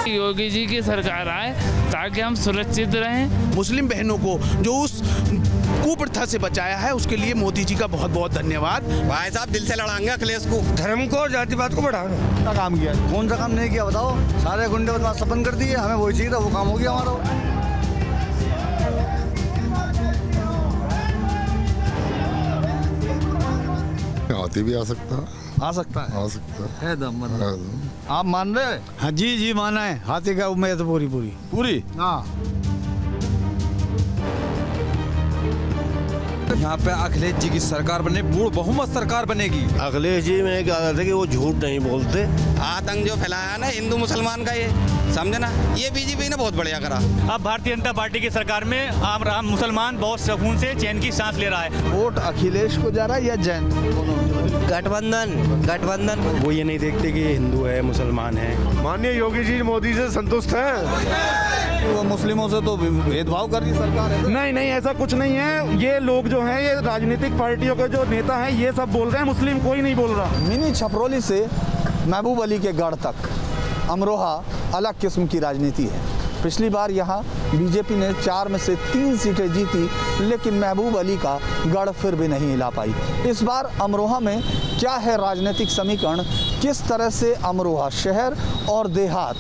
योगी जी की सरकार आए ताकि हम सुरक्षित रहें। मुस्लिम बहनों को जो उस कुप्रथा से बचाया है उसके लिए मोदी जी का बहुत बहुत धन्यवाद। भाई साहब दिल से लड़ाएंगे अखिलेश को। धर्म को जातिवाद को बढ़ाना क्या काम किया? कौन सा काम नहीं किया बताओ? सारे गुंडे बदमाश बंद कर दिए, हमें वही चाहिए था, वो काम हो गया हमारा। हाथी भी आ सकता है, आ सकता है दम मतलब। आप मान रहे हैं? हाँ जी माना है, हाथी का उम्मीद तो पूरी। हाँ, यहाँ पे अखिलेश जी की सरकार बने, पूर्ण बहुमत सरकार बनेगी। अखिलेश जी में क्या कहते कि वो झूठ नहीं बोलते। आतंक जो फैलाया ना हिंदू मुसलमान का, ये समझे ना, ये बीजेपी ने बहुत बढ़िया करा। अब भारतीय जनता पार्टी की सरकार में आम मुसलमान बहुत सुकून से चैन की सांस ले रहा है। वोट अखिलेश को जा रहा है या जैन? गठबंधन वो ये नहीं देखते कि हिंदू है मुसलमान है। माननीय योगी जी मोदी से संतुष्ट हैं। वो मुस्लिमों से तो भेदभाव कर रही सरकार है। नहीं, ऐसा कुछ नहीं है। ये लोग जो हैं, ये राजनीतिक पार्टियों के जो नेता हैं, ये सब बोल रहे हैं, मुस्लिम कोई नहीं बोल रहा। मिनी छपरौली से महबूब अली के गढ़ तक अमरोहा अलग किस्म की राजनीति है। पिछली बार यहाँ बीजेपी ने 4 में से 3 सीटें जीती, लेकिन महबूब अली का गढ़ फिर भी नहीं हिला पाई। इस बार अमरोहा में क्या है राजनीतिक समीकरण? किस तरह से अमरोहा शहर और देहात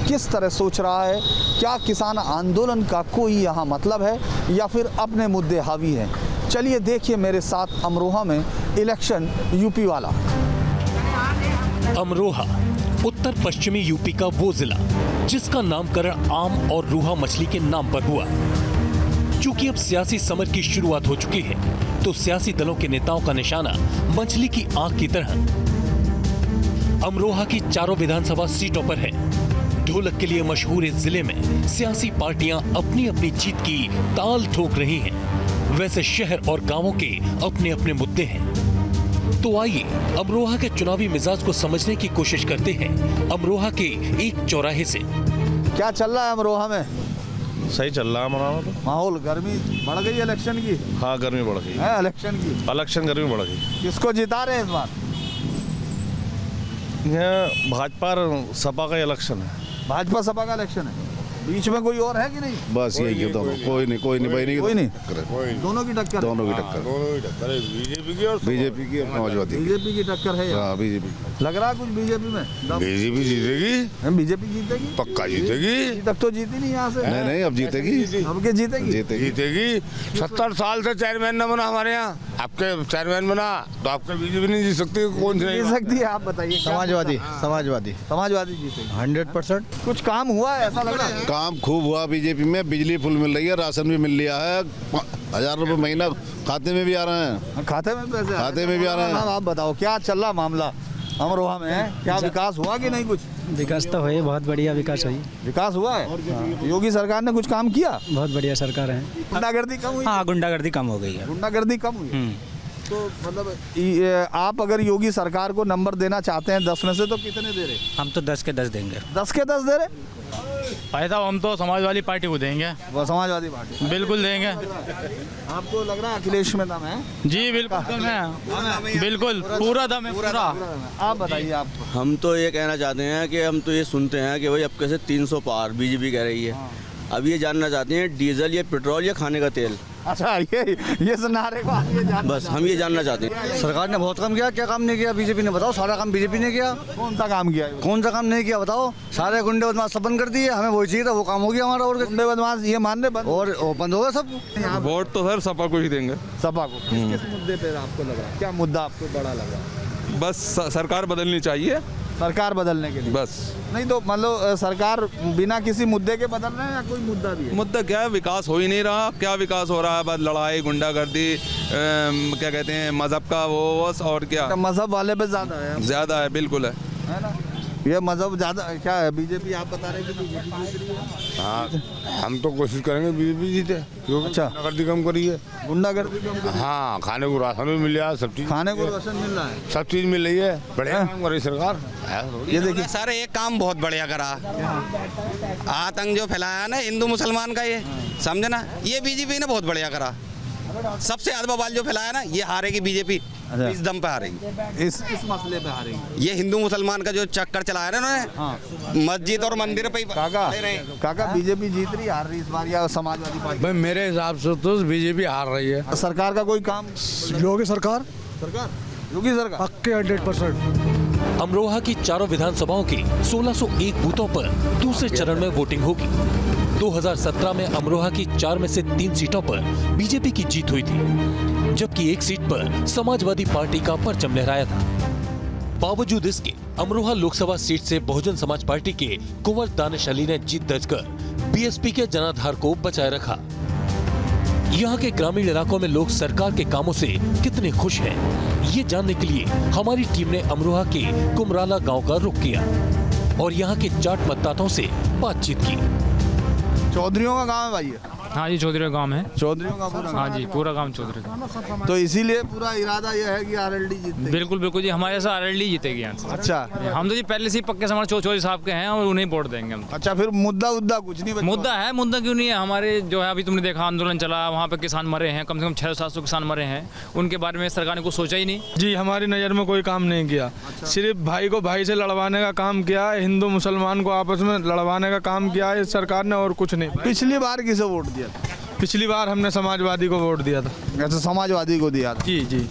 किस तरह सोच रहा है? क्या किसान आंदोलन का कोई यहाँ मतलब है या फिर अपने मुद्दे हावी हैं? चलिए देखिए मेरे साथ अमरोहा में इलेक्शन यूपी वाला। अमरोहा उत्तर पश्चिमी यूपी का वो जिला जिसका नामकरण आम और रूहा मछली के नाम पर हुआ। चूंकि अब सियासी समर की शुरुआत हो चुकी है, तो सियासी दलों के नेताओं का निशाना मछली की आंख की तरह अमरोहा की चारों विधानसभा सीटों पर है। ढोलक के लिए मशहूर इस जिले में सियासी पार्टियां अपनी अपनी जीत की ताल ठोक रही हैं। वैसे शहर और गांवों के अपने अपने मुद्दे हैं। तो आइए अमरोहा के चुनावी मिजाज को समझने की कोशिश करते हैं अमरोहा के एक चौराहे से। क्या चल रहा है अमरोहा में? सही चल रहा है हमारा तो। माहौल गर्मी बढ़ गई इलेक्शन की? हाँ, गर्मी बढ़ गई है इलेक्शन की। इलेक्शन गर्मी बढ़ गई। किसको जिता रहे हैं इस बार? यहाँ भाजपा और सपा का इलेक्शन है। भाजपा सपा का इलेक्शन है, बीच में कोई और है कि नहीं? बस यही है दोनों। कोई नहीं कोई नहीं। दोनों की टक्कर है। बीजेपी की समाजवादी बीजेपी की टक्कर है। हाँ, बीजेपी लग रहा है कुछ बीजेपी में। बीजेपी जीतेगी। बीजेपी जीतेगी, पक्का जीतेगी। अभी तक तो जीती नहीं यहाँ से। नहीं, अब जीतेगी। अब के जीतेगी। 70 साल से चेयरमैन न बना हमारे यहाँ, आपके चेयरमैन बना तो आपके बीजेपी नहीं जीत सकती। कौन सी जीत सकती है? आप बताइए। समाजवादी जीतेगी 100%। कुछ काम हुआ है ऐसा लग रहा है? काम खूब हुआ बीजेपी में। बिजली फुल मिल रही है, राशन भी मिल लिया है, 1000 रुपए महीना खाते में भी आ रहे हैं। खाते में पैसे खाते में भी आ रहे हैं। आप बताओ क्या चल रहा मामला अमरोहा में? है क्या विकास हुआ कि नहीं? कुछ विकास तो है, बहुत बढ़िया विकास हुई। विकास हुआ है। योगी सरकार ने कुछ काम किया? बहुत बढ़िया सरकार है। गुंडागर्दी कम हुई? हाँ, गुंडागर्दी कम हो गई है। गुंडागर्दी कम हुई। तो मतलब आप अगर योगी सरकार को नंबर देना चाहते हैं 10 में से, तो कितने दे रहे? हम तो 10 के 10 देंगे। 10 के 10 दे रहे? भाई साहब हम तो समाजवादी पार्टी को देंगे। वो समाजवादी पार्टी बिल्कुल देंगे। आपको लग रहा है अखिलेश में दम है? जी बिल्कुल दम है, बिल्कुल पूरा दम है, पूरा। आप बताइए। आप हम तो ये कहना चाहते हैं कि हम तो ये सुनते हैं कि भाई अब कैसे 300 पार बीजेपी कह रही है। अब ये जानना चाहते हैं डीजल या पेट्रोल या खाने का तेल। अच्छा, ये नारे को आप ये जानना बस हम ये जानना चाहते हैं। सरकार ने बहुत काम किया। क्या काम नहीं किया बीजेपी ने? बताओ। सारा काम बीजेपी ने किया। कौन सा काम किया? कौन सा काम नहीं किया बताओ? सारे गुंडे बदमाश बंद कर दिए, हमें वही चाहिए था, वो काम हो गया हमारा। और गुंडे बदमाश ये मानने बंद और बंद हो गया सब। वोट तो सर सपा को ही देंगे। सपा को? किस मुद्दे पे आपको लग रहा है? क्या मुद्दा आपको बड़ा लग रहा है? बस सरकार बदलनी चाहिए। सरकार बदलने के लिए बस। नहीं तो मतलब सरकार बिना किसी मुद्दे के बदल रहे हैं या कोई मुद्दा भी है? मुद्दा क्या है? विकास हो ही नहीं रहा। क्या विकास हो रहा है? बस लड़ाई, गुंडागर्दी, क्या कहते हैं, मजहब का वो बस। और क्या? मजहब वाले पे ज्यादा है। बिल्कुल है ना? ये मजहब ज्यादा क्या है? बीजेपी आप बता रहे हैं कि बीजेपी जीत रही है। हाँ, हम तो कोशिश करेंगे बीजेपी जीते। अच्छा, गुंडागर्दी कम करी है। गुंडागर्दी कम करी। हाँ, खाने को राशन भी मिल रहा है, सब चीज। खाने को राशन मिल रहा है, सब चीज मिल रही है। बढ़िया काम कर रही सरकार। ये देखिए सर, एक काम बहुत बढ़िया करा। आतंक जो फैलाया ना हिंदू मुसलमान का, ये समझे ना, ये बीजेपी ने बहुत बढ़िया करा। सबसे ज्यादा बवाल जो फैलाया ना, ये हारेगी बीजेपी। अच्छा। इस दम पे हारेगी, इस मसले पे हारेगी। ये हिंदू मुसलमान का जो चक्कर चलाया ना उन्होंने, मस्जिद और मंदिर पे ही काका बीजेपी जीत रही हार रही इस बार या समाजवादी पार्टी? भाई मेरे हिसाब से तो बीजेपी हार रही है। सरकार का कोई काम? योगी सरकार योगी सरकार पक्के 100%। अमरोहा की चारों विधानसभाओं की 1601 बूथों पर दूसरे चरण में वोटिंग होगी। 2017 में अमरोहा की 4 में से 3 सीटों पर बीजेपी की जीत हुई थी, जबकि एक सीट पर समाजवादी पार्टी का परचम लहराया था। बावजूद इसके अमरोहा लोकसभा सीट से बहुजन समाज पार्टी के कुंवर दानिश अली ने जीत दर्ज कर बीएसपी के जनाधार को बचाए रखा। यहाँ के ग्रामीण इलाकों में लोग सरकार के कामों से कितने खुश हैं, ये जानने के लिए हमारी टीम ने अमरोहा के कुमराला गांव का रुख किया और यहाँ के जाट मतदाताओं से बातचीत की। चौधरियों का गांव है भाई ये? हाँ जी, चौधरी गांव है। चौधरियों का पूरा? हाँ जी, पूरा गांव चौधरी का। तो इसीलिए पूरा इरादा यह है कि आरएलडी जीतेगी? बिल्कुल बिल्कुल जी, हमारे साथ आरएलडी जीतेगी यहाँ से। अच्छा, हम तो जी पहले से ही पक्के समाज चौधरी साहब के हैं और उन्हें वोट देंगे हम। अच्छा, फिर मुद्दा कुछ नहीं बचा? मुद्दा है, मुद्दा क्यों नहीं है। हमारे जो है अभी तुमने देखा आंदोलन चला, वहाँ पे किसान मरे हैं, कम से कम 600-700 किसान मरे हैं, उनके बारे में सरकार ने कुछ सोचा ही नहीं। जी, हमारी नज़र में कोई काम नहीं किया। सिर्फ भाई को भाई से लड़वाने का काम किया है, हिंदू मुसलमान को आपस में लड़वाने का काम किया है इस सरकार ने, और कुछ नहीं। पिछली बार किसे वोट दिया था? पिछली बार हमने समाजवादी को वोट दिया था। अच्छा, समाजवादी को दिया था? जी।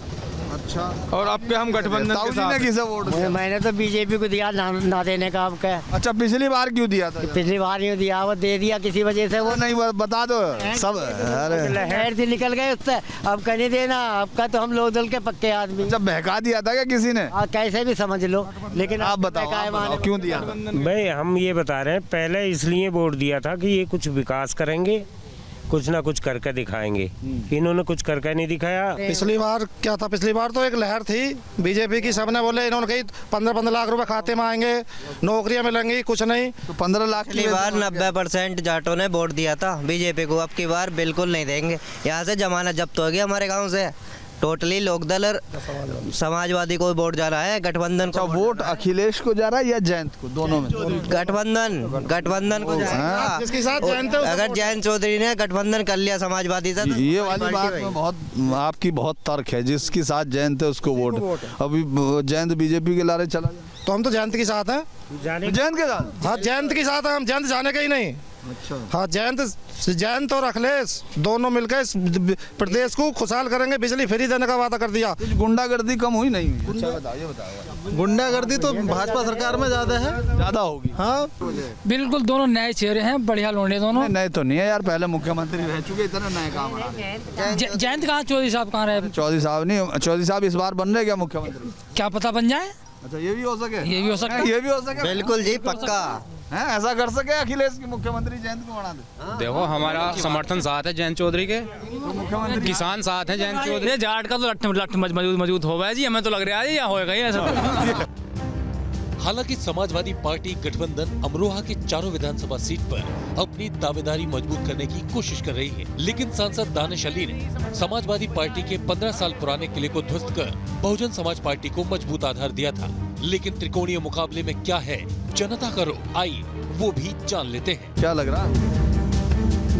अच्छा, और अब के हम गठबंधन के साथ। किसे वोट दिया? मैंने तो बीजेपी को दिया, ना देने का अब क्या। अच्छा, पिछली बार क्यों दिया था? पिछली बार नहीं दिया, वो दे दिया किसी वजह से। वो नहीं बता दो सब। अरे लहर से निकल गए उससे, अब कहने देना आपका तो हम लोग दल के पक्के आदमी। जब बहका दिया था क्या किसी ने? कैसे भी समझ लो, लेकिन आप बताओ क्यों दिया था? भाई हम ये बता रहे हैं, पहले इसलिए वोट दिया था कि ये कुछ विकास करेंगे, कुछ ना कुछ करके दिखाएंगे। इन्होंने कुछ करके नहीं दिखाया। पिछली बार क्या था, पिछली बार तो एक लहर थी बीजेपी की, सबने बोले, इन्होंने कही 15-15 लाख रुपए खाते में आएंगे, नौकरियां मिलेंगी, कुछ नहीं। तो 15 लाख पिछली बार 90% जाटों ने वोट दिया था बीजेपी को, अब की बार बिल्कुल नहीं देंगे। यहाँ से जमाना जब्त हो गया हमारे गाँव से, टोटली लोकदल और समाजवादी को वोट जा रहा है, गठबंधन को। वोट अखिलेश को जा रहा है या जयंत को? दोनों में? गठबंधन को जाएगा। जिसके साथ जयंत, अगर जयंत चौधरी ने गठबंधन कर लिया समाजवादी से, ये वाली बात में बहुत आपकी बहुत तर्क है। जिसके साथ जयंत है उसको वोट। अभी जयंत बीजेपी के लारे चला जाए तो हम तो जयंत के साथ हैं। जयंत के साथ? हाँ, जयंत के साथ हैं हम, जयंत जाने का ही नहीं। अच्छा, हाँ, जयंत और अखिलेश दोनों मिलकर इस प्रदेश को खुशहाल करेंगे। बिजली फ्री देने का वादा कर दिया। गुंडागर्दी कम हुई नहीं? अच्छा, बताइए। गुंडागर्दी तो भाजपा सरकार में ज्यादा है, ज्यादा होगी। हाँ बिल्कुल, दोनों नए चेहरे हैं, बढ़िया लोंडे दोनों। नए तो नहीं है यार, पहले मुख्यमंत्री रह चुके, इतना नए काम। जयंत कहाँ, चौधरी साहब कहाँ रहे? चौधरी साहब नहीं, चौधरी साहब इस बार बन रहे क्या मुख्यमंत्री? क्या पता बन जाए। अच्छा, ये भी हो सके? ये भी हो सकता है। ये भी हो सके? बिल्कुल जी, पक्का है। ऐसा कर सके अखिलेश की मुख्यमंत्री जयंत को बना दे? देखो, हमारा समर्थन साथ है जयंत चौधरी के, मुख्यमंत्री किसान साथ है जयंत चौधरी। जाट का तो लट्ठ मजबूत होगा जी, हमें तो लग रहा है या होएगा ही ऐसा। हालांकि समाजवादी पार्टी गठबंधन अमरोहा के चारों विधानसभा सीट पर अपनी दावेदारी मजबूत करने की कोशिश कर रही है, लेकिन सांसद दानिश अली ने समाजवादी पार्टी के 15 साल पुराने किले को ध्वस्त कर बहुजन समाज पार्टी को मजबूत आधार दिया था। लेकिन त्रिकोणीय मुकाबले में क्या है जनता का रुख, आइए वो भी जान लेते हैं। क्या लग रहा है?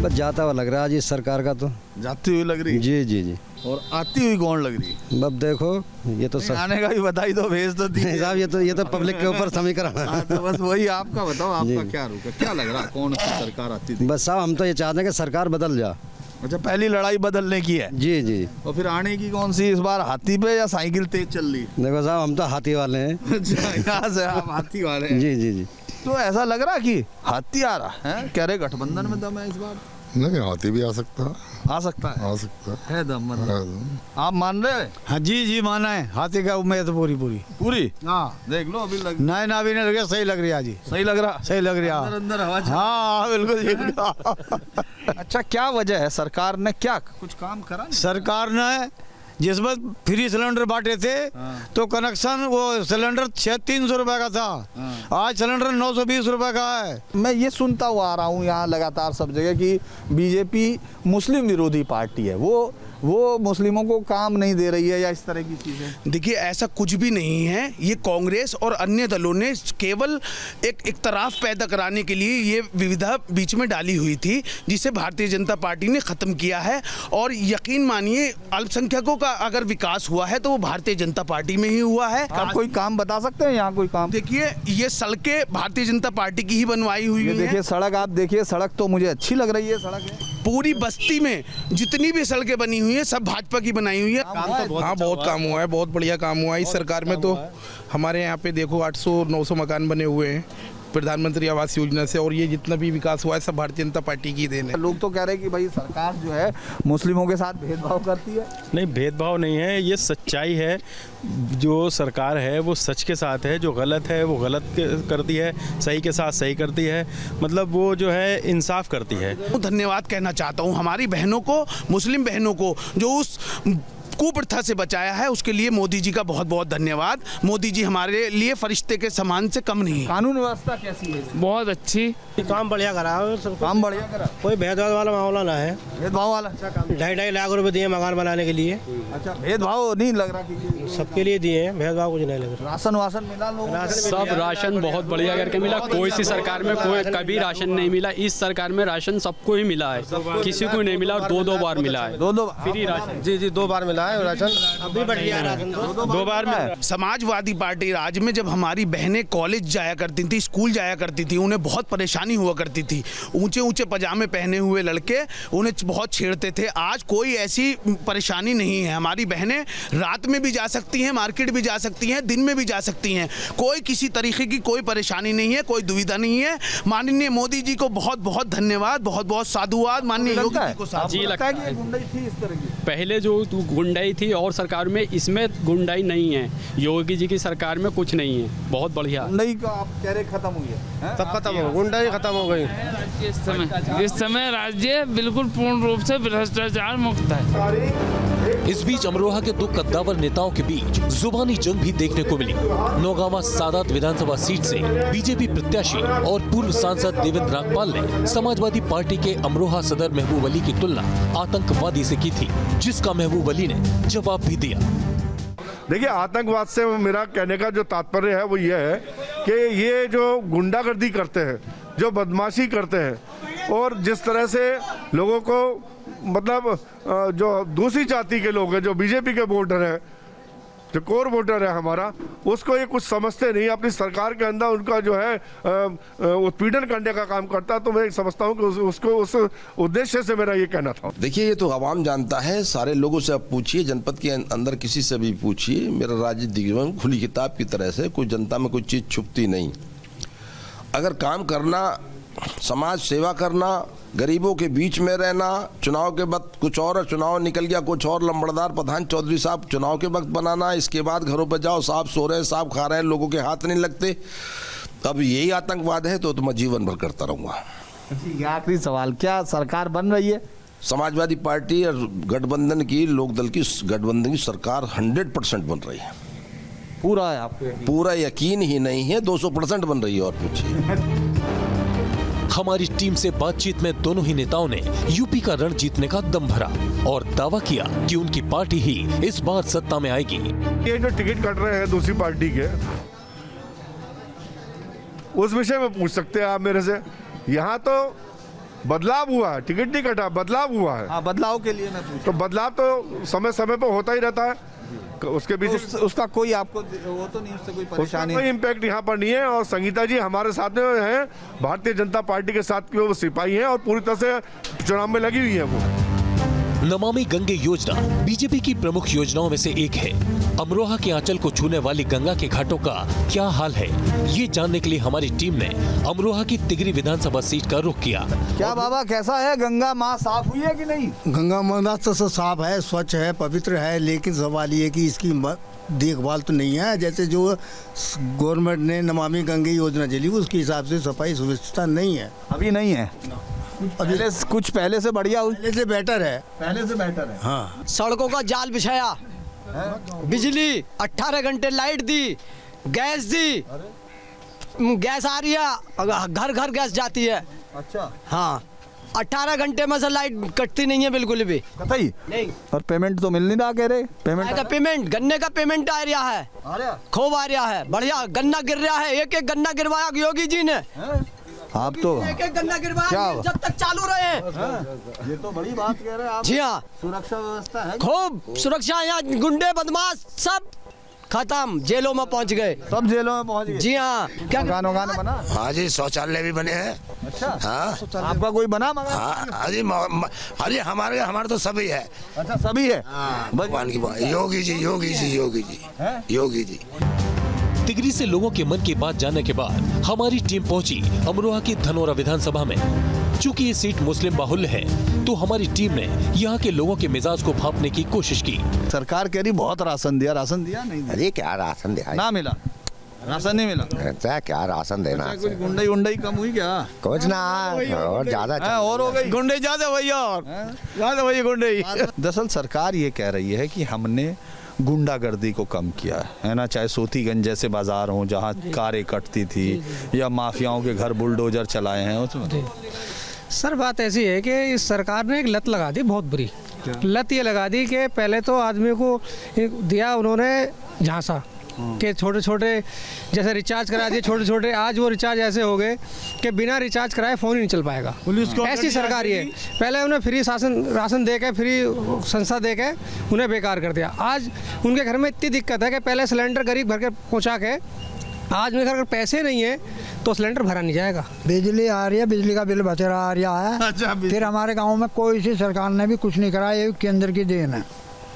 बस जाता हुआ लग रहा है जी सरकार का, तो जाती हुई लग रही? जी। और आती हुई कौन लग रही है? अब देखो, ये तो आने का भी बताई दो, भेज तो नहीं साहब, ये तो पब्लिक के ऊपर समीकरण है। तो बस वही आपका बताओ, आपका क्या रुख है, क्या लग रहा है, कौन सी सरकार आती थी? बस साहब हम तो ये चाहते हैं कि सरकार बदल जा। अच्छा, पहली लड़ाई बदलने की है? जी। और फिर आने की कौन सी इस बार, हाथी पे या साइकिल तेज चल रही? देखो साहब, हम तो हाथी वाले हैं। यहाँ से आप हाथी वाले हैं? जी। तो ऐसा लग रहा कि हाथी आ रहा है, कह रहे गठबंधन में दम है इस बार? नहीं, हाथी भी आ सकता है। आ सकता है दम, मतलब आप मान रहे हैं? हाँ जी माना है, हाथी का उम्मीद पूरी। हाँ, देख लो अभी लग नहीं ना, अभी नहीं लगे, सही लग रही है जी, सही लग रहा अंदर हवा। हाँ बिल्कुल। अच्छा, क्या वजह है, सरकार ने क्या कुछ काम करा? सरकार ने जिसमें फ्री सिलेंडर बांटे थे, तो कनेक्शन वो सिलेंडर 300 रुपए का था, आज सिलेंडर 920 रुपए का है। मैं ये सुनता हुआ आ रहा हूँ यहाँ लगातार सब जगह कि बीजेपी मुस्लिम विरोधी पार्टी है, वो वो मुस्लिमों को काम नहीं दे रही है या इस तरह की चीज़ें? देखिए, ऐसा कुछ भी नहीं है। ये कांग्रेस और अन्य दलों ने केवल एक इख्तलाफ पैदा कराने के लिए ये विविधा बीच में डाली हुई थी, जिसे भारतीय जनता पार्टी ने ख़त्म किया है। और यकीन मानिए, अल्पसंख्यकों का अगर विकास हुआ है तो वो भारतीय जनता पार्टी में ही हुआ है। आप कोई काम बता सकते हैं यहाँ कोई काम? देखिए, ये सड़कें भारतीय जनता पार्टी की ही बनवाई हुई है। देखिए सड़क, आप देखिए सड़क तो मुझे अच्छी लग रही है। सड़क पूरी बस्ती में जितनी भी सड़कें बनी हुई है सब भाजपा की बनाई हुई है। हाँ, बहुत काम हुआ है, बहुत बढ़िया काम हुआ है इस सरकार में। तो हमारे यहाँ पे देखो 800-900 मकान बने हुए हैं प्रधानमंत्री आवास योजना से, और ये जितना भी विकास हुआ है सब भारतीय जनता पार्टी की देन है। लोग तो कह रहे हैं कि भाई सरकार जो है मुस्लिमों के साथ भेदभाव करती है। नहीं, भेदभाव नहीं है, ये सच्चाई है। जो सरकार है वो सच के साथ है, जो गलत है वो गलत करती है, सही के साथ सही करती है। मतलब वो जो है इंसाफ करती है। धन्यवाद कहना चाहता हूँ हमारी बहनों को, मुस्लिम बहनों को, जो उस कुप्रथा से बचाया है, उसके लिए मोदी जी का बहुत बहुत धन्यवाद। मोदी जी हमारे लिए फरिश्ते के समान से कम नहीं है। कानून व्यवस्था कैसी है? बहुत अच्छी, काम बढ़िया करा, काम बढ़िया करा, कोई भेदभाव वाला मामला ना है। भेदभाव वाला अच्छा काम। 2.5 लाख रुपए दिए मकान बनाने के लिए। अच्छा, भेदभाव नहीं लग रहा कि सबके लिए दिए हैं, भेदभाव कुछ नहीं लग रहा। राशन वासन मिला लोगों को? सब राशन बहुत बढ़िया करके मिला। कोई सी सरकार में कोई कभी राशन नहीं मिला। इस सरकार में राशन सबको ही मिला है, किसी को नहीं मिला, और 2-2 बार मिला है। 2-2 फ्री राशन? जी 2 बार मिला है राशन। अभी बढ़िया राशन 2 बार में। समाजवादी पार्टी राज में जब हमारी बहनें कॉलेज जाया करती थी, स्कूल जाया करती थी, उन्हें बहुत परेशानी हुआ करती थी। ऊंचे ऊंचे पजामे पहने हुए लड़के उन्हें बहुत छेड़ते थे। आज कोई ऐसी परेशानी नहीं है। हमारी बहनें रात में भी जा सकती हैं, मार्केट भी जा सकती हैं, दिन में भी जा सकती हैं। कोई किसी तरीके की कोई परेशानी नहीं है, कोई दुविधा नहीं है। माननीय मोदी जी को बहुत बहुत धन्यवाद, बहुत बहुत साधुवाद। माननीय योगी जी को जी लगता है कि गुंडाई थी इस तरह की? पहले जो गुंडाई थी और सरकार में, इसमें गुंडाई नहीं है। योगी जी की सरकार में कुछ नहीं है, बहुत बढ़िया। गुंडाई का आप कह रहे खत्म हुई है? सब खत्म हो, गुंडाई खत्म हो गई। इस समय राज्य बिल्कुल पूर्ण रूप से भ्रष्टाचार मुक्त है। इस बीच अमरोहा के 2 कद्दावर नेताओं के बीच जुबानी जंग भी देखने को मिली। नौगांवा सादात विधानसभा सीट से बीजेपी प्रत्याशी और पूर्व सांसद देवेंद्र नागपाल ने समाजवादी पार्टी के अमरोहा सदर महबूब अली की तुलना आतंकवादी से की थी, जिसका महबूब अली ने जवाब भी दिया। देखिए, आतंकवाद से मेरा कहने का जो तात्पर्य है वो ये है कि ये जो गुंडागर्दी करते हैं, जो बदमाशी करते हैं, और जिस तरह से लोगों को मतलब जो दूसरी जाति के लोग हैं, जो बीजेपी के वोटर हैं, जो कोर वोटर है हमारा, उसको ये कुछ समझते नहीं। अपनी सरकार के अंदर उनका जो है उत्पीड़न करने का काम करता है। तो मैं समझता हूँ कि उसको उस उद्देश्य से मेरा ये कहना था। देखिए, ये तो आवाम जानता है, सारे लोगों से आप पूछिए, जनपद के अंदर किसी से भी पूछिए। मेरा राजनीतिक जीवन खुली किताब की तरह से, कोई जनता में कोई चीज़ छुपती नहीं। अगर काम करना, समाज सेवा करना, गरीबों के बीच में रहना, चुनाव के वक्त कुछ और चुनाव निकल गया कुछ और, लंबड़दार प्रधान चौधरी साहब चुनाव के वक्त बनाना, इसके बाद घरों पर जाओ साहब सो रहे हैं, साहब खा रहे हैं, लोगों के हाथ नहीं लगते, तब यही आतंकवाद है। तो मैं जीवन भर करता रहूँगा। आखिरी सवाल, क्या सरकार बन रही है? समाजवादी पार्टी और गठबंधन की, लोकदल की गठबंधन की सरकार 100% बन रही है। पूरा है आपको? पूरा यकीन ही नहीं है, 200% बन रही है। और पूछिए। हमारी टीम से बातचीत में दोनों ही नेताओं ने यूपी का रण जीतने का दम भरा और दावा किया कि उनकी पार्टी ही इस बार सत्ता में आएगी। ये जो टिकट कट रहे हैं दूसरी पार्टी के, उस विषय में पूछ सकते हैं आप मेरे से। यहाँ तो बदलाव हुआ है, टिकट नहीं कटा, बदलाव हुआ है। हाँ, बदलाव के लिए मैं पूछ। तो बदलाव तो समय समय पर होता ही रहता है। उसके बीच उसका कोई आपको वो तो नहीं, उससे कोई परेशानी, कोई इम्पैक्ट यहाँ पर नहीं है। और संगीता जी हमारे साथ में हैं, भारतीय जनता पार्टी के साथ के वो सिपाही हैं और पूरी तरह से चुनाव में लगी हुई है वो। नमामि गंगे योजना बीजेपी की प्रमुख योजनाओं में से एक है। अमरोहा के आंचल को छूने वाली गंगा के घाटों का क्या हाल है, ये जानने के लिए हमारी टीम ने अमरोहा की तिगरी विधानसभा सीट का रुख किया। क्या बाबा, कैसा है? गंगा माँ साफ हुई है कि नहीं? गंगा माँ तो साफ है, स्वच्छ है, पवित्र है, लेकिन सवाल ये कि इसकी देखभाल तो नहीं है। जैसे जो गवर्नमेंट ने नमामि गंगे योजना चली, उसके हिसाब से सफाई सुव्यवस्था नहीं है। अभी नहीं है? कुछ पहले से बढ़िया, पहले से बेटर है। पहले से बेटर है। हाँ, सड़कों का जाल बिछाया, बिजली 18 घंटे लाइट दी, गैस दी, गैस आ रही है, घर घर गैस जाती है। अच्छा। हाँ, 18 घंटे में से लाइट कटती नहीं है बिल्कुल भी कतई नहीं। और पेमेंट तो मिल नहीं रहा कह रहे। पेमेंट गन्ने का पेमेंट आ रहा है, खूब आ रहा है, बढ़िया गन्ना गिर रहा है। एक एक गन्ना गिरवाया योगी जी ने। आप तो एक एक गन्ना गिरवाया जब तक चालू रहे। ये तो बड़ी बात कह रहे हैं आप। जी हाँ, सुरक्षा व्यवस्था है, खूब सुरक्षा। यहाँ गुंडे बदमाश सब खत्म, जेलों में पहुंच गए, सब जेलों में पहुंच गए। जी हाँ। क्या मकान बना? हाँ जी, शौचालय भी बने हैं। अच्छा, हाँ। आपका कोई बना? हाँ जी, अरे हमारे तो सभी है। अच्छा, सभी है। भगवान की बात। योगी जी, योगी जी, योगी जी, योगी जी। तिगरी से लोगों के मन की बात जानने के बाद हमारी टीम पहुंची अमरोहा की धनौरा विधानसभा में। चूंकि ये सीट मुस्लिम बाहुल्य है, तो हमारी टीम ने यहाँ के लोगों के मिजाज को भांपने की कोशिश की। सरकार कह रही बहुत राशन दिया नहीं दिया? अरे क्या राशन दिया? ना मिला, राशन नहीं मिला। क्या राशन देना? कुछ गुंडाई कम हुई क्या? कुछ ना, और ज्यादा और हो गई गुंडे ज्यादा भैया, और ज्यादा भैया गुंडे। दरअसल सरकार ये कह रही है कि हमने गुंडागर्दी को कम किया है ना, चाहे सोतीगंज जैसे बाजार हो जहाँ कारें कटती थी, या माफियाओं के घर बुलडोजर चलाए हैं उसमें। सर बात ऐसी है कि इस सरकार ने एक लत लगा दी, बहुत बुरी लत ये लगा दी कि पहले तो आदमी को दिया उन्होंने झांसा कि छोटे छोटे जैसे रिचार्ज करा दिए छोटे छोटे। आज वो रिचार्ज ऐसे हो गए कि बिना रिचार्ज कराए फ़ोन ही नहीं चल पाएगा। ऐसी सरकार ये पहले उन्हें फ्री राशन दे के, फ्री संस्था दे के उन्हें बेकार कर दिया। आज उनके घर में इतनी दिक्कत है कि पहले सिलेंडर गरीब भर के पहुँचा के, आज मेरे घर अगर पैसे नहीं है तो सिलेंडर भरा नहीं जाएगा। बिजली आ रही है, बिजली का बिल बचेरा आ रहा है। अच्छा, फिर हमारे गांव में कोई सी सरकार ने भी कुछ नहीं करा, ये केंद्र की देन है।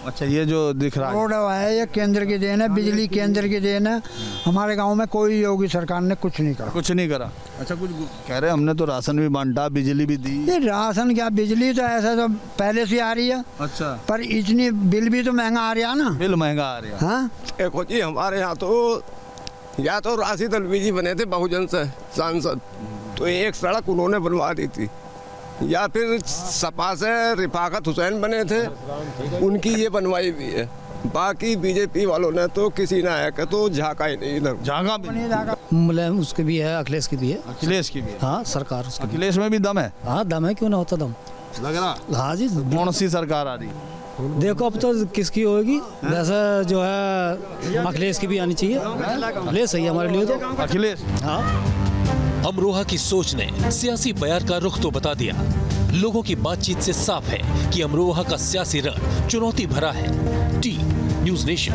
अच्छा, ये जो दिख रहा रोड है ये केंद्र की देन है, बिजली केंद्र की देन है। हमारे गांव में कोई योगी सरकार ने कुछ नहीं करा। अच्छा, कुछ कह रहे हमने तो राशन भी बांटा, बिजली भी दी। ये राशन क्या, बिजली तो ऐसा तो पहले से आ रही है। अच्छा, पर इतनी बिल भी तो महंगा आ रहा है ना। बिल महंगा आ रहा है। हाँ, देखो जी, हमारे यहाँ तो या तो राशिद अलवी जी बने थे बहुजन से सांसद, तो एक सड़क उन्होंने बनवा दी थी, या फिर सपा से रिफाकत हुसैन बने थे, उनकी ये बनवाई भी है। बाकी बीजेपी वालों ने तो किसी ने आया तो झांका ही नहीं इधर। झांका भी नहीं। मुलायम उसके भी है, अखिलेश की भी है। अखिलेश की भी? हाँ, सरकार उसकी। अखिलेश में भी दम है? हाँ, दम है, क्यों ना होता दम, लग रहा। हाँ जी। कौन सी सरकार आ रही? देखो अब तो किसकी होगी, जैसा जो है अखिलेश की भी आनी चाहिए। अखिलेश सही है हमारे लिए तो। अखिलेश, हाँ। अमरोहा की सोच ने सियासी बयार का रुख तो बता दिया। लोगों की बातचीत से साफ है कि अमरोहा का सियासी रंग चुनौती भरा है। T news nation.